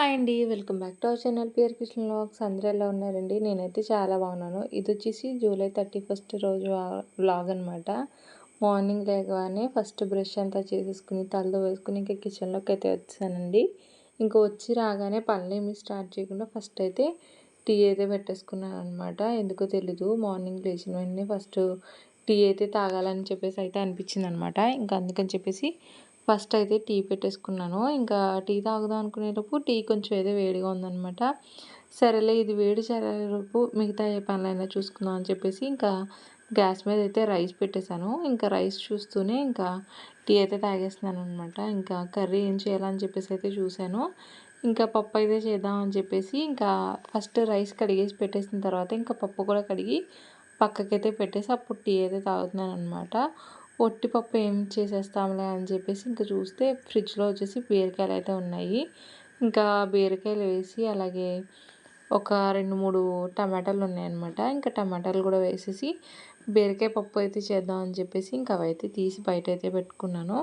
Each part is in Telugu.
హాయ్ అండి. Welcome back to our channel PR kitchen vlogs. అందరూ ఎలా ఉన్నారండి? నేనైతే చాలా బాగున్నాను. ఇదొచ్చేసి జూలై 31 రోజు వ్లాగ్ అనమాట. మార్నింగ్ లేవగానే ఫస్ట్ బ్రష్ అంతా చేసేసుకుని తలలో వేసుకుని ఇంకా కిచెన్లోకి అయితే వచ్చానండి. ఇంకా వచ్చి రాగానే పనులేమి స్టార్ట్ చేయకుండా ఫస్ట్ అయితే టీ అయితే పెట్టేసుకున్నాను అనమాట. ఎందుకో తెలీదు మార్నింగ్ లేచిన వెంటనే ఫస్ట్ టీ అయితే తాగాలని చెప్పేసి అయితే అనిపించింది అనమాట. ఇంకా అందుకని చెప్పేసి ఫస్ట్ అయితే టీ పెట్టేసుకున్నాను. ఇంకా టీ తాగుదాం అనుకునేటప్పుడు టీ కొంచెం ఏదో వేడిగా ఉందనమాట. సరేలే ఇది వేడి చల్లారేలోపు మిగతా ఏ పనులైనా చూసుకుందాం అని చెప్పేసి ఇంకా గ్యాస్ మీద అయితే రైస్ పెట్టేశాను. ఇంకా రైస్ చూస్తూనే ఇంకా టీ అయితే తాగేస్తున్నాను అనమాట. ఇంకా కర్రీ ఏం చేయాలని చెప్పేసి అయితే చూశాను. ఇంకా పప్పు అయితే చేద్దాం అని చెప్పేసి ఇంకా ఫస్ట్ రైస్ కడిగేసి పెట్టేసిన తర్వాత ఇంకా పప్పు కూడా కడిగి పక్కకైతే పెట్టేసి అప్పుడు టీ అయితే తాగుతున్నాను అనమాట. ఒట్టి పప్పు ఏం చేసేస్తాంలే అని చెప్పేసి ఇంకా చూస్తే ఫ్రిడ్జ్లో వచ్చేసి బీరకాయలు అయితే ఉన్నాయి. ఇంకా బీరకాయలు వేసి అలాగే ఒక 2-3 టమాటాలు ఉన్నాయన్నమాట. ఇంకా టమాటాలు కూడా వేసేసి బీరకాయ పప్పు అయితే చేద్దాం అని చెప్పేసి ఇంకా అవైతే తీసి బయట అయితే పెట్టుకున్నాను.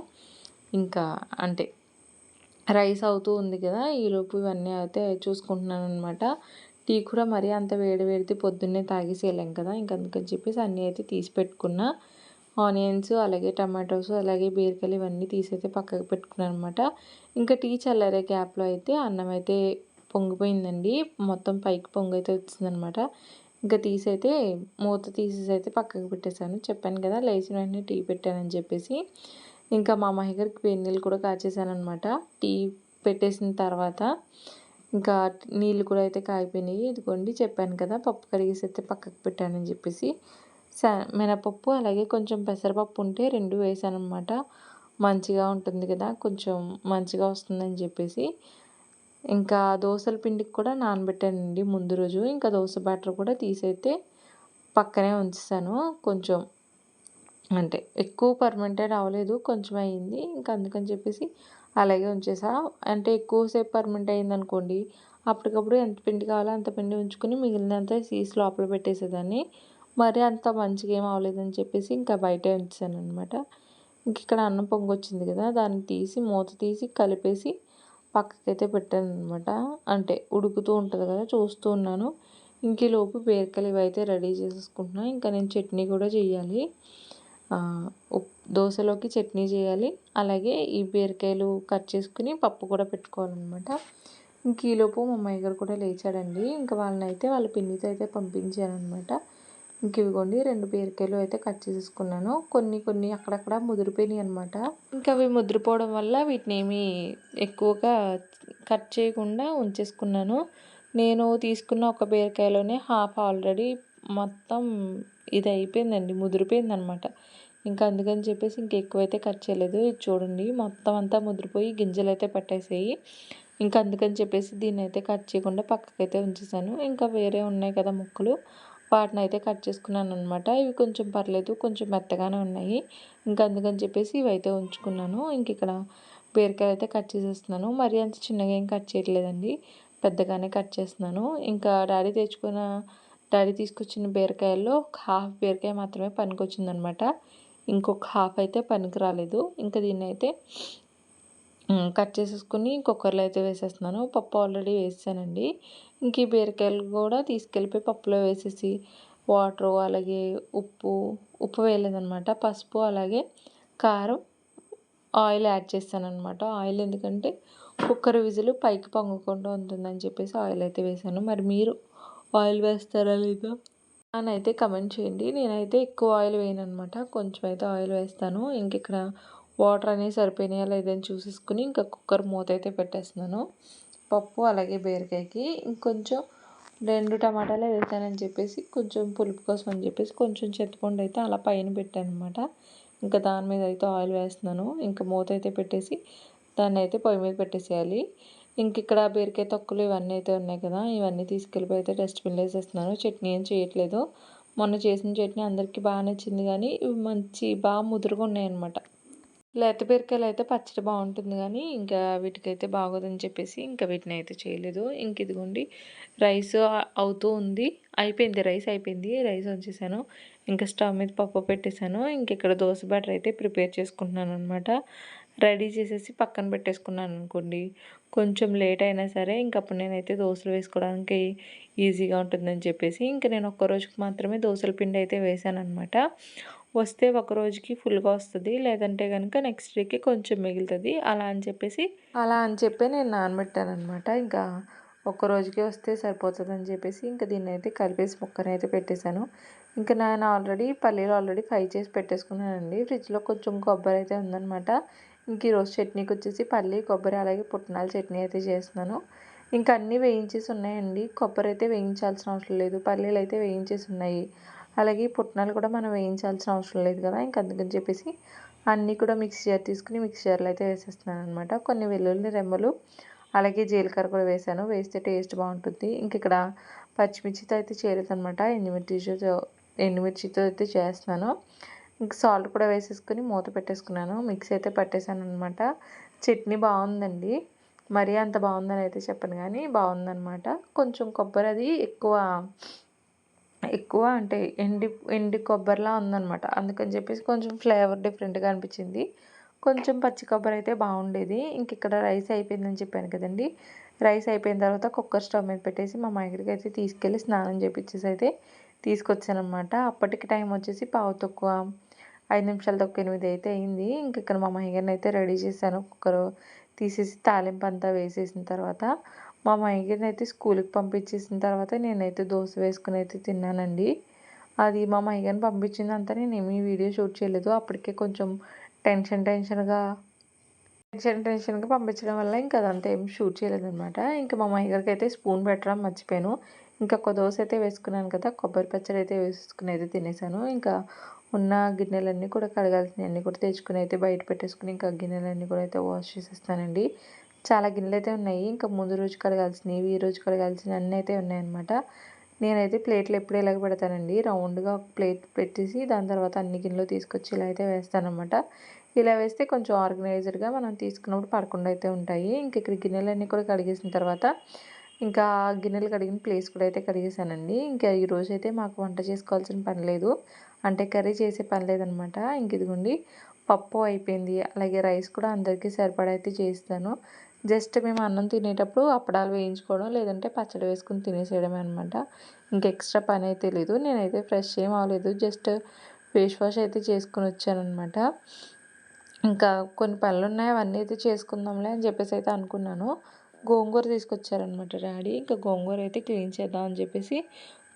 ఇంకా అంటే రైస్ అవుతూ ఉంది కదా, ఈలోపు ఇవన్నీ అయితే చూసుకుంటున్నాను అనమాట. టీ కూడా మరీ అంత వేడి వేడితే పొద్దున్నే తాగేసేయలేం కదా, ఇంకా అందుకని చెప్పేసి అన్నీ అయితే తీసి పెట్టుకున్నా. ఆనియన్స్ అలాగే టమాటోస్ అలాగే బీరకాయలు ఇవన్నీ తీసైతే పక్కకు పెట్టుకున్నాను అనమాట. ఇంకా టీ చల్లారే గ్యాప్లో అయితే అన్నం అయితే పొంగిపోయిందండి. మొత్తం పైకి పొంగైతే వచ్చిందనమాట. ఇంకా తీసైతే మూత తీసేసి అయితే పక్కకు పెట్టేశాను. చెప్పాను కదా లేచిన వెంటనే టీ పెట్టానని చెప్పేసి. ఇంకా మా అమ్మాయి గారికి వేడి నీళ్ళు కూడా కాచేసానమాట. టీ పెట్టేసిన తర్వాత ఇంకా నీళ్ళు కూడా అయితే కాగిపోయినాయి. ఇదిగోండి చెప్పాను కదా పప్పు కడిగేసి అయితే పక్కకు పెట్టానని చెప్పేసి. మినపప్పు అలాగే కొంచెం పెసరపప్పు ఉంటే 2 వేసానమాట. మంచిగా ఉంటుంది కదా, కొంచెం మంచిగా వస్తుందని చెప్పేసి. ఇంకా దోసల పిండికి కూడా నానబెట్టానండి ముందు రోజు. ఇంకా దోస బ్యాటర్ కూడా తీసైతే పక్కనే ఉంచేసాను. కొంచెం అంటే ఎక్కువ పర్మెంటెడ్ అవ్వలేదు, కొంచెం అయ్యింది. ఇంకా అందుకని చెప్పేసి అలాగే ఉంచేసా. అంటే ఎక్కువసేపు పర్మెంట్ అయిందనుకోండి అప్పటికప్పుడు ఎంత పిండి కావాలో అంత పిండి ఉంచుకుని మిగిలినంత సీస్ లోపల పెట్టేసేదాన్ని. మరి అంత మంచిగా ఏం అవ్వలేదని చెప్పేసి ఇంకా బయటే ఉంచాను అనమాట. ఇంక ఇక్కడ అన్నం పొంగొచ్చింది కదా, దాన్ని తీసి మూత తీసి కలిపేసి పక్కకైతే పెట్టాను అనమాట. అంటే ఉడుకుతూ ఉంటుంది కదా, చూస్తూ ఉన్నాను. ఇంక ఈలోపు బీరకాయలు ఇవైతే రెడీ చేసేసుకుంటున్నాను. ఇంకా నేను చట్నీ కూడా చేయాలి. దోశలోకి చట్నీ చేయాలి. అలాగే ఈ బీరకాయలు కట్ చేసుకుని పప్పు కూడా పెట్టుకోవాలన్నమాట. ఇంక ఈలోపు మా అమ్మాయి గారు కూడా లేచాడండి. ఇంకా వాళ్ళనైతే వాళ్ళ పిన్నితో అయితే పంపించాను అనమాట. ఇంక ఇవిగోండి 2 బీరకాయలు అయితే కట్ చేసేసుకున్నాను. కొన్ని అక్కడక్కడ ముదిరిపోయినాయి అనమాట. ఇంకా అవి ముదిరిపోవడం వల్ల వీటిని ఏమీ ఎక్కువగా కట్ చేయకుండా ఉంచేసుకున్నాను. నేను తీసుకున్న ఒక బీరకాయలోనే హాఫ్ ఆల్రెడీ మొత్తం ఇది అయిపోయిందండి, ముదిరిపోయిందనమాట. ఇంకా అందుకని చెప్పేసి ఎక్కువైతే కట్ చేయలేదు. ఇది చూడండి మొత్తం అంతా ముదిరిపోయి గింజలు అయితే పట్టేసాయి. ఇంకా అందుకని చెప్పేసి దీన్ని అయితే కట్ చేయకుండా పక్కకైతే ఉంచేసాను. ఇంకా వేరే ఉన్నాయి కదా ముక్కలు, వాటిని అయితే కట్ చేసుకున్నాను అనమాట. ఇవి కొంచెం పర్లేదు, కొంచెం మెత్తగానే ఉన్నాయి. ఇంకా అందుకని చెప్పేసి ఇవైతే ఉంచుకున్నాను. ఇంక ఇక్కడ బీరకాయలు అయితే కట్ చేసేస్తున్నాను. మరీ అంత చిన్నగా ఏం కట్ చేయట్లేదండి, పెద్దగానే కట్ చేస్తున్నాను. ఇంకా డాడీ తీసుకొచ్చిన బీరకాయల్లో హాఫ్ బీరకాయ మాత్రమే పనికొచ్చిందనమాట. ఇంకొక హాఫ్ అయితే పనికి రాలేదు. ఇంకా దీన్ని అయితే కట్ చేసేసుకుని కుక్కర్లో అయితే వేసేస్తున్నాను. పప్పు ఆల్రెడీ వేసానండి. ఇంక ఈ బీరకాయలు కూడా తీసుకెళ్ళిపోయి పప్పులో వేసేసి వాటరు అలాగే ఉప్పు వేయలేదనమాట, పసుపు అలాగే కారం, ఆయిల్ యాడ్ చేస్తానమాట. ఆయిల్ ఎందుకంటే కుక్కర్ విజిల్ పైకి పొంగకుండా ఉంటుందని చెప్పేసి ఆయిల్ అయితే వేసాను. మరి మీరు ఆయిల్ వేస్తారా లేదా అని అయితే కమెంట్ చేయండి. నేనైతే ఎక్కువ ఆయిల్ వేయను అనమాట, కొంచెం అయితే ఆయిల్ వేస్తాను. ఇంక ఇక్కడ వాటర్ అనేవి సరిపోయినాయా లేదని చూసేసుకుని ఇంకా కుక్కర్ మూత అయితే పెట్టేస్తున్నాను. పప్పు అలాగే బీరకాయకి ఇంకొంచెం 2 టమాటాలే వేసానని చెప్పేసి కొంచెం పులుపు కోసం అని చెప్పేసి కొంచెం చింతపండు అయితే అలా పైన పెట్టాను అనమాట. ఇంకా దాని మీద అయితే ఆయిల్ వేస్తున్నాను. ఇంకా మూత అయితే పెట్టేసి దాన్ని అయితే పొయ్యి మీద పెట్టేసేయాలి. ఇంక ఇక్కడ బీరకాయ తొక్కలు ఇవన్నీ అయితే ఉన్నాయి కదా, ఇవన్నీ తీసుకెళ్ళిపోయి అయితే డస్ట్బిన్లో వేసేస్తున్నాను. చట్నీ ఏం చేయట్లేదు. మొన్న చేసిన చట్నీ అందరికీ బాగా నచ్చింది, కానీ ఇవి బాగా ముదురుగా ఉన్నాయన్నమాట. లేత బీరకాయలు అయితే పచ్చడి బాగుంటుంది, కానీ ఇంకా వీటికైతే బాగోదని చెప్పేసి ఇంకా వీటిని అయితే చేయలేదు. ఇంక ఇదిగోండి రైస్ అవుతూ ఉంది. రైస్ అయిపోయింది. రైస్ ఉంచేసాను. ఇంకా స్టవ్ మీద పప్పు పెట్టేశాను. ఇంక ఇక్కడ దోశ బ్యాటర్ అయితే ప్రిపేర్ చేసుకుంటున్నాను అనమాట. రెడీ చేసేసి పక్కన పెట్టేసుకున్నాను అనుకోండి. కొంచెం లేట్ అయినా సరే ఇంకప్పుడు నేనైతే దోసలు వేసుకోవడానికి ఈజీగా ఉంటుందని చెప్పేసి ఇంక నేను ఒక్క రోజుకి మాత్రమే దోసల పిండి అయితే వేసాననమాట. వస్తే ఒక రోజుకి ఫుల్‌గా వస్తది. లేదంటే గనుక నెక్స్ట్ డేకి కొంచెం మిగులుతది. అలా అని చెప్పి నేను నానబెట్టాననమాట. ఇంకా ఒక్క రోజుకే వస్తే సరిపోతదని చెప్పేసి ఇంక దీన్నైతే కలిపేసి ముక్కనైతే పెట్టేశాను. ఇంక నేను పల్లీలు ఆల్రెడీ ఫ్రై చేసి పెట్టేసుకున్నానండి. ఫ్రిడ్జ్‌లో కొంచెం కొబ్బరి అయితే ఉందనమాట. ఇంక ఈరోజు చట్నీకి వచ్చేసి పల్లి, కొబ్బరి అలాగే పుట్నాల చట్నీ అయితే చేస్తున్నాను. ఇంక అన్నీ వేయించేసి ఉన్నాయండి. కొబ్బరి అయితే వేయించాల్సిన అవసరం లేదు. పల్లీలు అయితే వేయించేసి ఉన్నాయి. అలాగే పుట్నాలు కూడా మనం వేయించాల్సిన అవసరం లేదు కదా! ఇంక అందుకని చెప్పేసి అన్నీ కూడా మిక్సీ జార్ తీసుకుని మిక్సీ జార్‌లో అయితే వేసేస్తున్నాననమాట. కొన్ని వెల్లుల్లి రెమ్మలు అలాగే జీలకర్ర కూడా వేసాను. వేస్తే టేస్ట్ బాగుంటుంది. ఇంక ఇక్కడ పచ్చిమిర్చితో అయితే చేయలేదనమాట. ఎండుమిర్చితో అయితే చేస్తున్నాను. ఇంక సాల్ట్ కూడా వేసేసుకొని మూత పెట్టేసుకున్నాను. మిక్సీ అయితే పట్టేసాననమాట. చట్నీ బాగుందండి. మరీ అంత బాగుందని అయితే చెప్పను కానీ బాగుందనమాట. కొంచెం కొబ్బరి అది ఎక్కువ అంటే ఎండి కొబ్బరిలా ఉందనమాట. అందుకని చెప్పేసి కొంచెం ఫ్లేవర్ డిఫరెంట్‌గా అనిపించింది. కొంచెం పచ్చి కొబ్బరి అయితే బాగుండేది. ఇంక ఇక్కడ రైస్ అయిపోయిందని చెప్పాను కదండీ! రైస్ అయిపోయిన తర్వాత కుక్కర్ స్టవ్ మీద పెట్టేసి మా మామయ్యకి అయితే తీసుకెళ్ళి స్నానం చేపిచ్చేసి అయితే తీసుకొచ్చాననమాట. అప్పటికి టైం వచ్చేసి 5 నిమిషాలు తక్కువ 8 అయితే అయింది. ఇంక ఇక్కడ మా మామయ్యగారిని అయితే రెడీ చేశాను. కుక్కరు తీసేసి తాలింపు అంతా వేసేసిన తర్వాత మా మామయ్యగారిని అయితే స్కూల్‌కి పంపించేసిన తర్వాత నేనైతే దోస వేసుకొని అయితే తిన్నానండి. అది మా మామయ్యగారిని పంపించిందంతా నేనేమీ వీడియో షూట్ చేయలేదు. అప్పటికే కొంచెం టెన్షన్‌గా పంపించడం వల్ల ఇంక అదంతా ఏం షూట్ చేయలేదనమాట. ఇంక మా మామయ్యగారికి అయితే స్పూన్ పెట్టడం మర్చిపోయాను. ఇంకొక దోస అయితే వేసుకున్నాను కదా! కొబ్బరి పచ్చడి అయితే వేసేసుకొని అయితే తినేసాను. ఇంకా ఉన్న గిన్నెలన్నీ కూడా కడగాల్సినవన్నీ కూడా తెచ్చుకొని అయితే బయట పెట్టేసుకొని ఇంకా గిన్నెలన్నీ కూడా అయితే వాష్ చేసేస్తానండి. చాలా గిన్నెలైతే ఉన్నాయి. ఇంకా ముందు రోజు కడగాల్సినవి, ఈ రోజు కడగాల్సినవి అన్నీ అయితే ఉన్నాయన్నమాట. నేనైతే ప్లేట్లు ఎప్పుడు ఇలాగ పెడతానండి. రౌండ్‌గా ఒక ప్లేట్ పెట్టేసి దాని తర్వాత అన్ని గిన్నెలు తీసుకొచ్చి ఇలా అయితే వేస్తానన్నమాట. ఇలా వేస్తే కొంచెం ఆర్గనైజ్డ్‌గా మనం తీసుకున్నప్పుడు పడకుండా అయితే ఉంటాయి. ఇంక ఇక్కడ గిన్నెలన్నీ కూడా కడిగేసిన తర్వాత ఇంకా గిన్నెలు కడిగిన ప్లేస్ కూడా అయితే కడిగేసానండి. ఇంకా ఈరోజైతే మాకు వంట చేసుకోవాల్సిన పని లేదు. అంటే కర్రీ చేసే పని లేదనమాట. ఇంక ఇదిగోండి పప్పు అయిపోయింది. అలాగే రైస్ కూడా అందరికీ సరిపడా అయితే చేస్తాను. జస్ట్ మేము అన్నం తినేటప్పుడు అప్పడాలు వేయించుకోవడం లేదంటే పచ్చడి వేసుకొని తినేసేయడమే అనమాట. ఇంక ఎక్స్ట్రా పని అయితే లేదు. నేనైతే ఫ్రెష్ ఏం అవ్వలేదు. జస్ట్ ఫేస్ వాష్ అయితే చేసుకొని వచ్చాననమాట. ఇంకా కొన్ని పనులున్నాయి అవన్నీ అయితే చేసుకుందాంలే అని చెప్పేసి అయితే అనుకున్నాను. గోంగూర తీసుకొచ్చారనమాట డాడీ. ఇంకా గోంగూర అయితే క్లీన్ చేద్దాం అని చెప్పేసి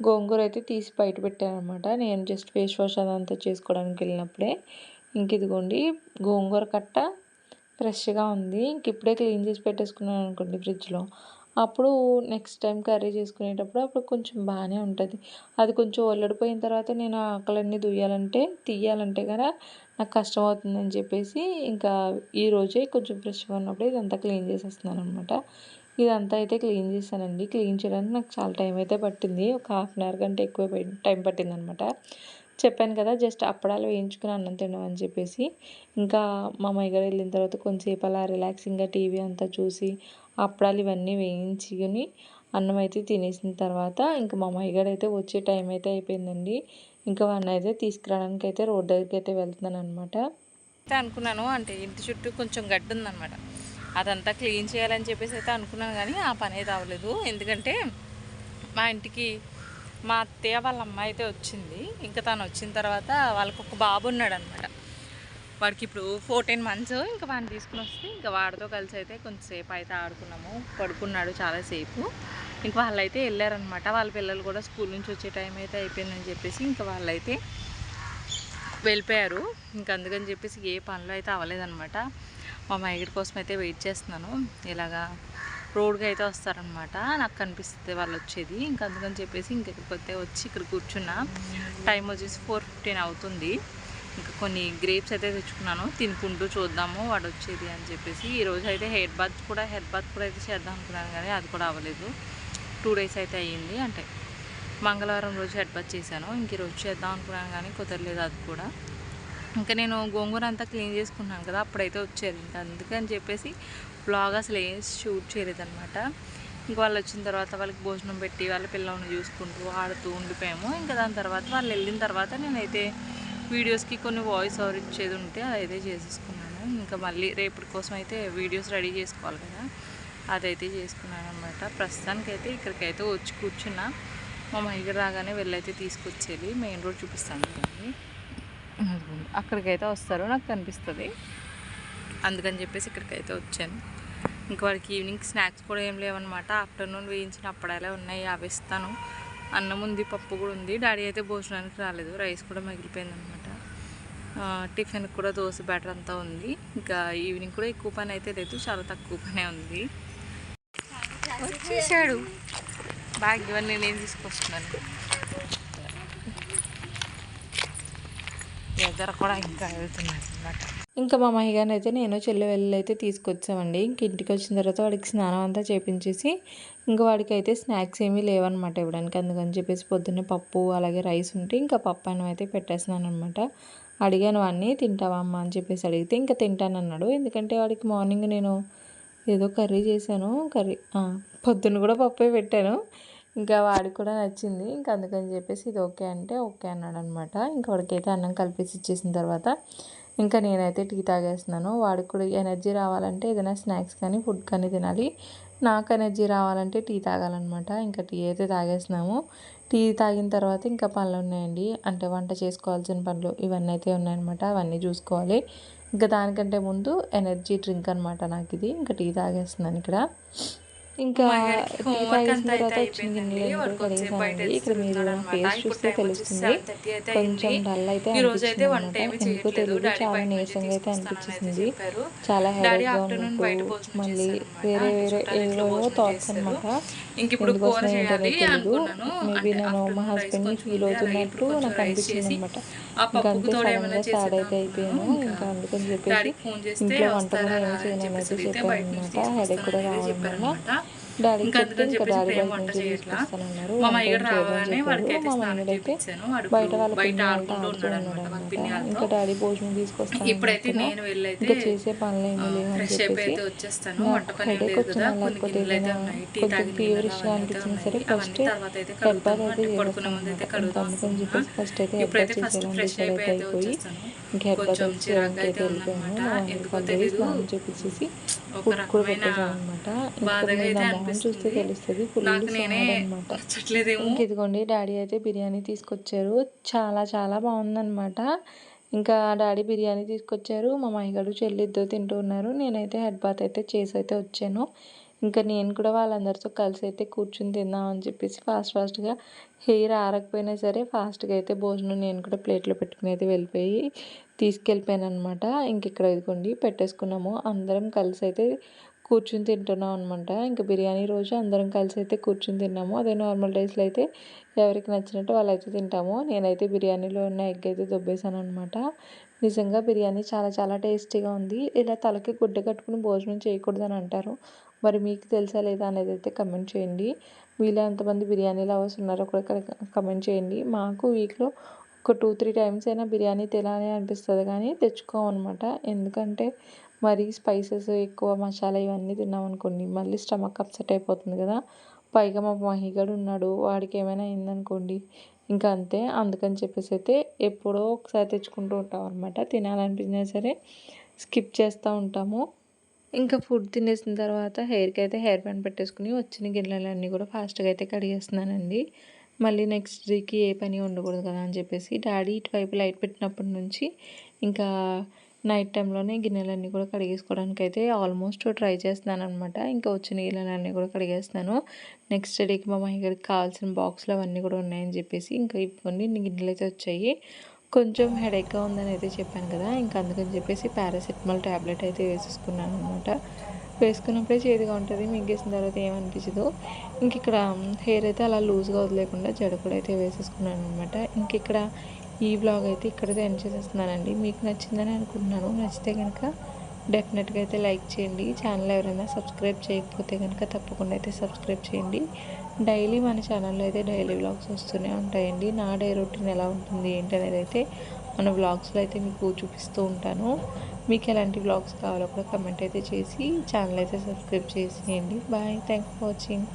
గోంగూర అయితే తీసి బయట పెట్టాననమాట. నేను జస్ట్ ఫేస్ వాష్ అదంతా చేసుకోవడానికి వెళ్ళినప్పుడే. ఇంక ఇదిగోండి గోంగూర కట్ట ఫ్రెష్‌గా ఉంది. ఇంక ఇప్పుడే క్లీన్ చేసి పెట్టేసుకున్నాను అనుకోండి ఫ్రిడ్జ్‌లో. అప్పుడు నెక్స్ట్ టైం కర్రీ చేసుకునేటప్పుడు అప్పుడు కొంచెం బాగానే ఉంటుంది. అది కొంచెం ఒల్లడిపోయిన తర్వాత నేను ఆకులన్నీ తీయాలంటే గనక నాకు కష్టమవుతుందని చెప్పేసి ఇంకా ఈరోజే కొంచెం ఫ్రెష్‌గా ఉన్నప్పుడు ఇదంతా క్లీన్ చేసేస్తున్నాననమాట. ఇదంతా అయితే క్లీన్ చేశానండి. క్లీన్ చేయడానికి నాకు చాలా టైం అయితే పట్టింది. ఒక హాఫ్ అన్ అవర్ కంటే ఎక్కువ టైం పట్టిందనమాట. చెప్పాను కదా! జస్ట్ అప్పడాలు వేయించుకుని అన్నం తినడం అని చెప్పేసి. ఇంకా మా అమ్మయ్య గారు వెళ్ళిన తర్వాత కొంచెంసేపు అలా రిలాక్సింగ్‌గా టీవీ అంతా చూసి అప్పడాలు ఇవన్నీ వేయించుకొని అన్నం అయితే తినేసిన తర్వాత ఇంకా మా అమ్మయ్య గారు అయితే వచ్చే టైం అయితే అయిపోయిందండి. ఇంకా వాడినైతే తీసుకురావడానికి అయితే రోడ్ దగ్గరికి అయితే వెళ్తున్నాననమాట. అయితే అనుకున్నాను అంటే ఇంటి చుట్టూ కొంచెం గడ్డి ఉందనమాట. అదంతా క్లీన్ చేయాలని చెప్పేసి అయితే అనుకున్నాను కానీ ఆ పని అయితే అవ్వలేదు. ఎందుకంటే మా ఇంటికి మా అత్తయ్య వాళ్ళ అమ్మాయి అయితే వచ్చింది. ఇంకా తను వచ్చిన తర్వాత వాళ్ళకి ఒక బాబు ఉన్నాడనమాట. వాడికి ఇప్పుడు 14 మంత్స్. ఇంకా వాడిని తీసుకుని వస్తే ఇంకా వాడితో కలిసి అయితే కొంచెంసేపు అయితే ఆడుకున్నాము. పడుకున్నాడు చాలాసేపు. ఇంకా వాళ్ళైతే వెళ్ళారనమాట. వాళ్ళ పిల్లలు కూడా స్కూల్ నుంచి వచ్చే టైం అయితే అయిపోయిందని చెప్పేసి ఇంకా వాళ్ళైతే వెళ్ళిపోయారు. ఇంకా అందుకని చెప్పేసి ఏ పనులు అయితే అవ్వలేదన్నమాట. మా మైగడి కోసం అయితే వెయిట్ చేస్తున్నాను. ఇలాగా రోడ్కి అయితే వస్తారనమాట. నాకు కనిపిస్తుంది వాళ్ళు వచ్చేది. ఇంకా అందుకని చెప్పేసి ఇంకెక్కడికి వస్తే వచ్చి ఇక్కడ కూర్చున్నా. టైం వచ్చేసి 4:15 అవుతుంది. ఇంకా కొన్ని గ్రేప్స్ అయితే తెచ్చుకున్నాను. తినుకుంటూ చూద్దాము వాడు వచ్చేది అని చెప్పేసి. ఈరోజు అయితే హెడ్ బాత్ కూడా అయితే చేద్దాం అనుకున్నాను కానీ అది కూడా అవ్వలేదు. 2 డేస్ అయితే అయ్యింది. అంటే మంగళవారం రోజు హెడ్ బాత్ చేశాను. ఇంక ఈరోజు చేద్దాం అనుకున్నాను కానీ కుదరలేదు అది కూడా. ఇంకా నేను గోంగూర అంతా క్లీన్ చేసుకున్నాను కదా అప్పుడైతే వచ్చారు. ఇంకా అందుకని చెప్పేసి బ్లాగ్ అసలు ఏం షూట్ చేయలేదన్నమాట. ఇంక వాళ్ళు వచ్చిన తర్వాత వాళ్ళకి భోజనం పెట్టి వాళ్ళ పిల్లల్ని చూసుకుంటూ ఆడుతూ ఉండిపోయాము. ఇంకా దాని తర్వాత వాళ్ళు వెళ్ళిన తర్వాత నేనైతే వీడియోస్కి కొన్ని వాయిస్ ఓవర్ ఇచ్చేది ఉంటే అదైతే చేసేసుకున్నాను. ఇంకా మళ్ళీ రేపటి కోసం అయితే వీడియోస్ రెడీ చేసుకోవాలి కదా. అదైతే చేసుకున్నాను అనమాట. ప్రస్తుతానికైతే ఇక్కడికైతే వచ్చి కూర్చున్నా. మా మైగర్ రాగానే వెళ్ళైతే తీసుకొచ్చేది. మెయిన్ రోడ్ చూపిస్తాను కదండి, అక్కడికైతే వస్తారు నాకు కనిపిస్తుంది. అందుకని చెప్పేసి ఇక్కడికైతే వచ్చాను. ఇంకా వాడికి ఈవినింగ్ స్నాక్స్ కూడా ఏం లేవన్నమాట. ఆఫ్టర్నూన్ వేయించిన అప్పడాలే ఉన్నాయి, అవి ఇస్తాను. అన్నం ఉంది, పప్పు కూడా ఉంది. డాడీ అయితే భోజనానికి రాలేదు, రైస్ కూడా మిగిలిపోయిందనమాట. టిఫిన్కి కూడా దోశ బ్యాటర్ అంతా ఉంది. ఇంకా ఈవినింగ్ కూడా ఎక్కువ పని అయితే లేదు, చాలా తక్కువ పనే ఉంది. వచ్చేసాడు. బ్యాగ్ ఇవన్నీ నేను తీసుకొస్తున్నాను. ఎదర కూడా ఇంకా వెళ్తున్నాను అనమాట. ఇంకా మా మహిగాని అయితే నేను చెల్లి వెళ్ళి అయితే తీసుకొచ్చామండి. ఇంక ఇంటికి వచ్చిన తర్వాత వాడికి స్నానం అంతా చేపించేసి ఇంకా వాడికి అయితే స్నాక్స్ ఏమీ లేవన్నమాట ఇవ్వడానికి. అందుకని చెప్పేసి పొద్దున్నే పప్పు అలాగే రైస్ ఉంటే ఇంకా పప్పు అన్నం అయితే పెట్టేస్తున్నాను అనమాట. అడిగాను వాడిని, తింటావా అమ్మ అని చెప్పేసి అడిగితే ఇంకా తింటానన్నాడు. ఎందుకంటే వాడికి మార్నింగ్ నేను ఏదో కర్రీ చేశాను, పొద్దున్న కూడా పప్పే పెట్టాను. ఇంకా వాడికి కూడా నచ్చింది. ఇంకా అందుకని చెప్పేసి ఇది ఓకే అంటే ఓకే అన్నాడు అనమాట. ఇంకా వాడికైతే అన్నం కలిపేసి ఇచ్చేసిన తర్వాత ఇంకా నేనైతే టీ తాగేస్తున్నాను. వాడికి కూడా ఎనర్జీ రావాలంటే ఏదైనా స్నాక్స్ కానీ ఫుడ్ కానీ తినాలి. నాకు ఎనర్జీ రావాలంటే టీ తాగాలన్నమాట. ఇంకా టీ అయితే తాగేస్తున్నాము. టీ తాగిన తర్వాత ఇంకా పనులు ఉన్నాయండి, అంటే వంట చేసుకోవాల్సిన పనులు ఇవన్నీ అయితే ఉన్నాయన్నమాట. అవన్నీ చూసుకోవాలి. ఇంకా దానికంటే ముందు ఎనర్జీ డ్రింక్ అనమాట నాకు ఇది. ఇంకా టీ తాగేస్తున్నాను ఇక్కడ. ఇంకా టీ తాగేసిన తర్వాత వచ్చిన గిన్నెలు కూడా కడిగేసానండి. ఇక్కడ మీరు ఫేస్ చూస్తే తెలుస్తుంది, కొంచెం డల్ అయితే అనిపించింది అనమాట. ఎందుకో తెలియదు, చాలా నీరసంగా అయితే అనిపించేసింది. చాలా హెడేక్గా ఉన్నట్టు, మళ్ళీ వేరే వేరే ఏవేవో థాట్స్ అనమాట. ఎందుకోసం ఏంటనేది తెలియదు. మేబీ నేను మా హస్బెండ్ని ఫీల్ అవుతున్నట్టు నాకు అనిపించింది అనమాట. ఇంకా అంతే సడన్గా సాడ్ అయితే అయిపోయాను. ఇంకా అందుకని చెప్పేసి ఇంట్లో వంట కూడా ఏమి చేయను అనేది చెప్పాను అనమాట. హెడేక్ కూడా రావడం వల్ల డాడీకి చెప్తే ఇంకా డాడీ బయట నుంచి తీసుకొస్తానన్నారు. వంట ఏం చేయదని చెప్పారు. మా మమ్మీని అయితే బయట వాళ్ళ పిన్ని వాళ్ళతో ఆడుతూ ఉన్నాడు అనమాట. ఇంకా డాడీ భోజనం తీసుకొస్తాను, ఇంకా చేసే పనులు ఏమీ లేవని చెప్పేసి నాకు హెడేక్ వచ్చినా లేకపోతే ఏదైనా కొంచెం ఫీవరిష్గా అనిపించినా సరే ఫస్ట్ హెడ్ బాత్ అయితే చేసేస్తాను అనమాట. ఇంకా అందుకని చెప్పేసి ఫస్ట్ అయితే హెడ్ బాత్ చేసేయాలని డిసైడ్ అయితే అయిపోయి ఇంకా హెడ్ బాత్ చేయడానికి అయితే వెళ్ళిపోయాను. మా మమ్మీ కాల్ స్నానం చేపించేసి ఫుడ్ కూడా పెట్టేసాను అనమాట. ఇంకా నా మొహం చూస్తే తెలుస్తుంది, ఫుల్ సాడ్ అనమాట. ఇంక ఇదిగోండి డాడీ అయితే బిర్యానీ తీసుకొచ్చారు. చాలా చాలా బాగుందనమాట. ఇంకా డాడీ బిర్యానీ తీసుకొచ్చారు, మా మామయ్యగారు చెల్లి ఇద్దరు తింటూ ఉన్నారు. నేనైతే హెడ్ బాత్ అయితే చేసి అయితే వచ్చాను. ఇంకా నేను కూడా వాళ్ళందరితో కలిసి అయితే కూర్చుని తిందామని చెప్పేసి ఫాస్ట్గా హెయిర్ ఆరకపోయినా సరే ఫాస్ట్గా అయితే భోజనం నేను కూడా ప్లేట్లో పెట్టుకుని అయితే తీసుకెళ్ళిపోయాను అనమాట. ఇంక ఇక్కడ ఇదిగోండి పెట్టేసుకున్నాము, అందరం కలిసి అయితే కూర్చుని తింటున్నాం అనమాట. ఇంకా బిర్యానీ రోజు అందరం కలిసి అయితే కూర్చుని తిన్నాము. అదే నార్మల్ డేస్లో అయితే ఎవరికి నచ్చినట్టు వాళ్ళైతే తింటాము. నేనైతే బిర్యానీలో ఉన్న ఎగ్ అయితే దొబ్బేసాను అనమాట. నిజంగా బిర్యానీ చాలా చాలా టేస్టీగా ఉంది. ఇలా తలకి గుడ్డ కట్టుకుని భోజనం చేయకూడదని అంటారు. మరి మీకు తెలుసా లేదా అనేది అయితే కమెంట్ చేయండి. మీలో ఎంతమంది బిర్యానీ లవర్స్ ఉన్నారో కూడా కమెంట్ చేయండి. మాకు వీక్లో ఒక 2-3 టైమ్స్ అయినా బిర్యానీ తినాలి అనిపిస్తుంది, కానీ తెచ్చుకోమన్నమాట. ఎందుకంటే మరీ స్పైసెస్ ఎక్కువ మసాలా ఇవన్నీ తిన్నామనుకోండి మళ్ళీ స్టమక్ అప్సెట్ అయిపోతుంది కదా. పైగా మా మహిగాడు ఉన్నాడు, వాడికి ఏమైనా అయిందనుకోండి ఇంకా అంతే. అందుకని చెప్పేసి అయితే ఎప్పుడో ఒకసారి తెచ్చుకుంటూ ఉంటాం అనమాట. తినాలనిపించినా సరే స్కిప్ చేస్తూ ఉంటాము. ఇంకా ఫుడ్ తినేసిన తర్వాత హెయిర్కి అయితే హెయిర్ బ్యాండ్ పెట్టేసుకుని వచ్చిన గిన్నెలన్నీ కూడా ఫాస్ట్గా అయితే కడిగేస్తున్నానండి. మళ్ళీ నెక్స్ట్ డేకి ఏ పని ఉండకూడదు కదా అని చెప్పేసి డాడీ ఇటువైపు లైట్ పెట్టినప్పటి నుంచి ఇంకా నైట్ టైంలోనే గిన్నెలన్నీ కూడా కడిగేసుకోవడానికి అయితే ఆల్మోస్ట్ ట్రై చేస్తున్నాను అనమాట. ఇంకా వచ్చిన గిన్నెలన్నీ కూడా కడిగేస్తున్నాను. నెక్స్ట్ డేకి మా మహిళకి కావాల్సిన బాక్స్లు అవన్నీ కూడా ఉన్నాయని చెప్పేసి ఇంకా ఇవన్నీ గిన్నెలు అయితే వచ్చాయి. కొంచెం హెడేక్గా ఉందని అయితే చెప్పాను కదా, ఇంకా అందుకని చెప్పేసి పారాసెటమాల్ ట్యాబ్లెట్ అయితే వేసేసుకున్నాను అనమాట. వేసుకున్నప్పుడే చేదుగా ఉంటుంది, మింగేసిన తర్వాత ఏమనిపించదు. ఇంక ఇక్కడ హెయిర్ అయితే అలా లూజ్గా వదిలేకుండా జడ కూడా అయితే వేసేసుకున్నాను అనమాట. ఇంక ఇక్కడ ఈ వ్లాగ్ అయితే ఇక్కడైతే ఎండ్ చేసేస్తున్నానండి. మీకు నచ్చిందని అనుకుంటున్నాను. నచ్చితే కనుక డెఫినెట్గా అయితే లైక్ చేయండి. ఛానల్ ఎవరైనా సబ్స్క్రైబ్ చేయకపోతే కనుక తప్పకుండా అయితే సబ్స్క్రైబ్ చేయండి. డైలీ మన ఛానల్లో అయితే డైలీ వ్లాగ్స్ వస్తూనే ఉంటాయండి. నా డే రొటీన్ ఎలా ఉంటుంది ఏంటి అనేది అయితే మన వ్లాగ్స్లో అయితే మీకు చూపిస్తూ ఉంటాను. మీకు ఎలాంటి వ్లాగ్స్ కావాలో కూడా కమెంట్ అయితే చేసి ఛానల్ అయితే సబ్స్క్రైబ్ చేసేయండి. Bye, thanks for watching.